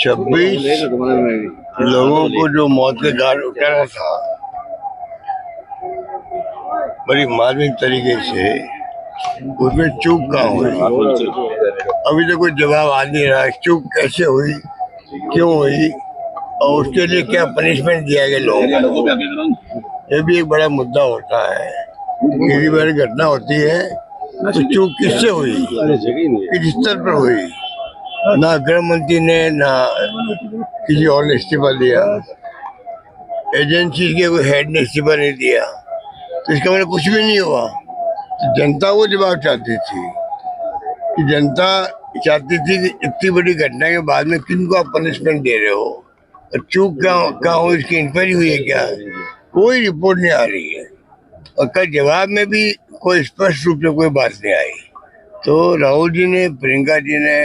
26 लोगों को जो मौत के घाट उतारा था बड़ी मार्मिक तरीके से, उसमें चूक कहाँ हुई? अभी तो कोई जवाब आ नहीं रहा। चूक कैसे हुई, क्यों हुई और उसके लिए क्या पनिशमेंट दिया गया लोगों को, ये भी एक बड़ा मुद्दा होता है। किसी बार घटना होती है तो चूक किससे हुई, किस स्तर पर हुई? ना गृह मंत्री ने ना किसी और ने इस्तीफा दिया, एजेंसी के कोई हेड ने इस्तीफा नहीं दिया, तो इसका मतलब कुछ भी नहीं हुआ। तो जनता वो जवाब चाहती थी कि जनता चाहती थी कि इतनी बड़ी घटना के बाद में किनको आप पनिशमेंट दे रहे हो, और चूक कहाँ हो, इसकी इंक्वायरी हुई है क्या? कोई रिपोर्ट नहीं आ रही है और कल जवाब में भी कोई स्पष्ट रूप से कोई बात नहीं आई। तो राहुल जी ने, प्रियंका जी ने,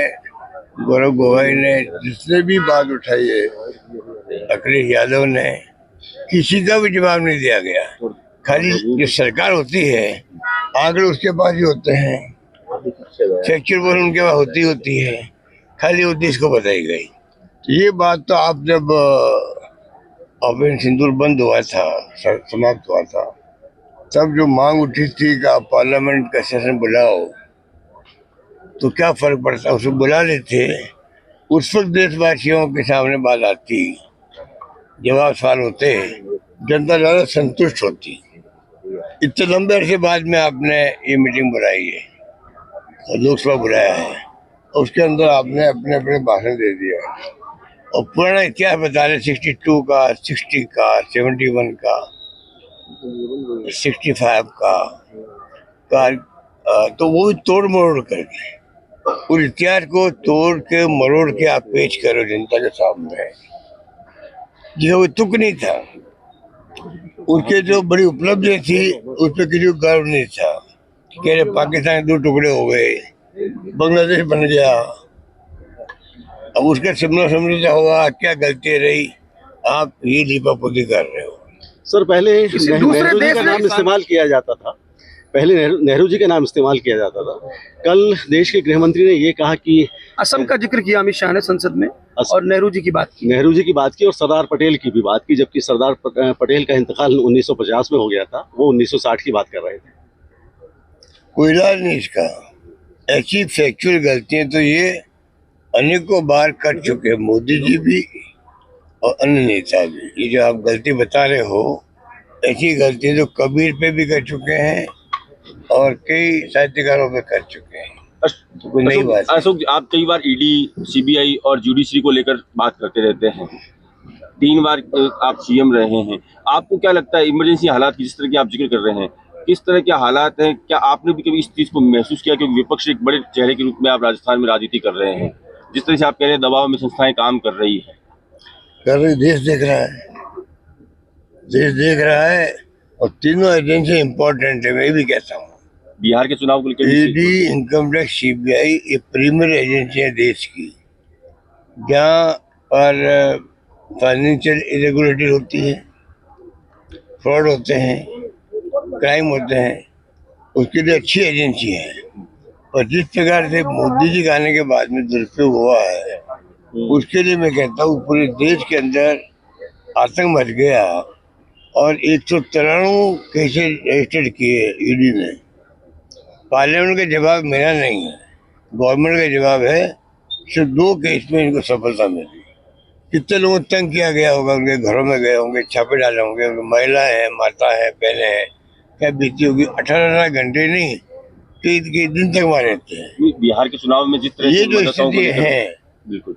गौरव गोगोई ने, जिसने भी बात उठाई है, अखिलेश यादव ने, किसी का भी जवाब नहीं दिया गया। खाली जो सरकार होती है आंकड़े उसके पास ही होते हैं, फैक्चुअल बोल उनके पास होती है, खाली वो देश को बताई गई। तो ये बात तो आप जब ऑपरेशन सिंदूर बंद हुआ था, समाप्त हुआ था, तब जो मांग उठी थी कि आप पार्लियामेंट का सेशन बुलाओ, तो क्या फर्क पड़ता, उसको बुला लेते, उस वक्त देशवासियों के सामने बात आती, जवाब सवाल होते, जनता ज्यादा संतुष्ट होती। इतने लंबे अरसे बाद में आपने ये मीटिंग बुलाई है, लोकसभा बुलाया है, और उसके अंदर आपने अपने अपने भाषण दे दिया और पुराना इतिहास बता रहे, 62 का, 60 का, 71 का, 65 का, तो वो भी तोड़ मरोड़ करके, उस इतिहास को तोड़ के मरोड़ के आप पेश करो जनता के सामने, जिसका कोई तुक नहीं था। उनके जो बड़ी उपलब्धि थी उस पर किसी को गर्व नहीं था। कह रहे पाकिस्तान 2 टुकड़े हो गए, बांग्लादेश बन गया, अब उसका सिमला समझौता हुआ, क्या गलती रही, आप ये लीपापोती कर रहे हो। सर पहले नेहरू जी का नाम इस्तेमाल किया जाता था, पहले नेहरू जी का नाम इस्तेमाल किया जाता था। कल देश के गृह मंत्री ने ये कहा कि असम का जिक्र किया अमित शाह ने संसद में, और नेहरू जी की बात की और सरदार पटेल की भी बात की, जबकि सरदार पटेल का इंतकाल 1950 में हो गया था, वो 1960 की बात कर रहे थे। कोई इलाज नहीं इसका। ऐसी फैक्चुअल गलतियां तो ये अनेकों बार कर चुके हैं, मोदी जी भी और अन्य नेता भी। ये जो आप गलती बता रहे हो, ऐसी गलतियां तो कबीर पे भी कर चुके हैं और कई साहित्यकारों पे कर चुके हैं, तो कोई नई बात। अशोक, आप कई बार ईडी, सीबीआई और जुडिशरी को लेकर बात करते रहते हैं, 3 बार आप सीएम रहे हैं, आपको क्या लगता है इमरजेंसी हालात की जिस तरह की आप जिक्र कर रहे हैं, किस तरह के हालात हैं? क्या आपने भी कभी इस चीज को महसूस किया कि विपक्ष एक बड़े चेहरे के रूप में आप राजस्थान में राजनीति कर रहे हैं, जिस तरह से आप कह रहे हैं दबाव में संस्थाएं काम कर रही है? कर रही, देश देख रहा है, देश देख रहा है, और तीनों एजेंसी इम्पोर्टेंट है। मैं भी कहता हूँ बिहार के चुनाव को लेकर ईडी, इनकम टैक्स, सीबीआई, ये प्रीमियर एजेंसी है देश की, जहाँ पर फाइनेंशियल इरेगुलरिटी होती है, फ्रॉड होते हैं, क्राइम होते हैं, उसके लिए अच्छी एजेंसी है। और जिस प्रकार से मोदी जी के आने के बाद में दुरुपयोग हुआ है, उसके लिए मैं कहता हूँ पूरे देश के अंदर आतंक मच गया और 193 केसेस रजिस्टर्ड किए ईडी ने। पार्लियामेंट का जवाब मेरा नहीं है, गवर्नमेंट का जवाब है, सिर्फ 2 केस में इनको सफलता मिली। कितने लोगों को तंग किया गया होगा, उनके घरों में गए होंगे, छापे डाले होंगे, महिला है, माता है, बहनें हैं, क्या बीती होगी। 18 घंटे नहीं, कई दिन तक वहाँ रहते हैं। बिहार के चुनाव में जिस तरह ये जो स्थिति है, बिल्कुल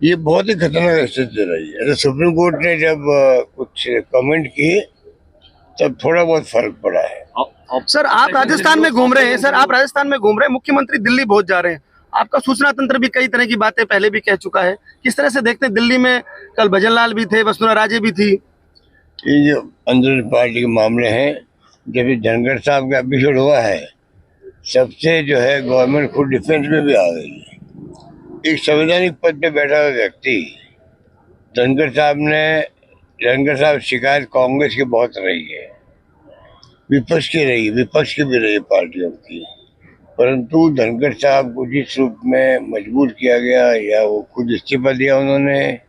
ये बहुत ही खतरनाक स्थिति रही है। सुप्रीम कोर्ट ने जब कुछ कमेंट किए तब थोड़ा बहुत फर्क पड़ा है। सर आप राजस्थान में घूम रहे हैं, मुख्यमंत्री दिल्ली पहुंच जा रहे हैं, आपका सूचना तंत्र भी कई तरह की बातें पहले भी कह चुका है, किस तरह से देखते हैं? दिल्ली में कल भजन लाल भी थे, वसुंधरा राजे भी थी। ये जो अंदर पार्टी के मामले हैं, जब धनखड़ साहब का एपिसोड हुआ है, सबसे जो है गवर्नमेंट खुद डिफेंस में भी आ गई है। एक संवैधानिक पद पे बैठा हुआ व्यक्ति, धनखड़ साहब शिकायत कांग्रेस की बहुत रही है, विपक्ष की भी रही पार्टियों की, परंतु धनखड़ साहब को जिस रूप में मजबूर किया गया, या वो खुद इस्तीफा दिया उन्होंने,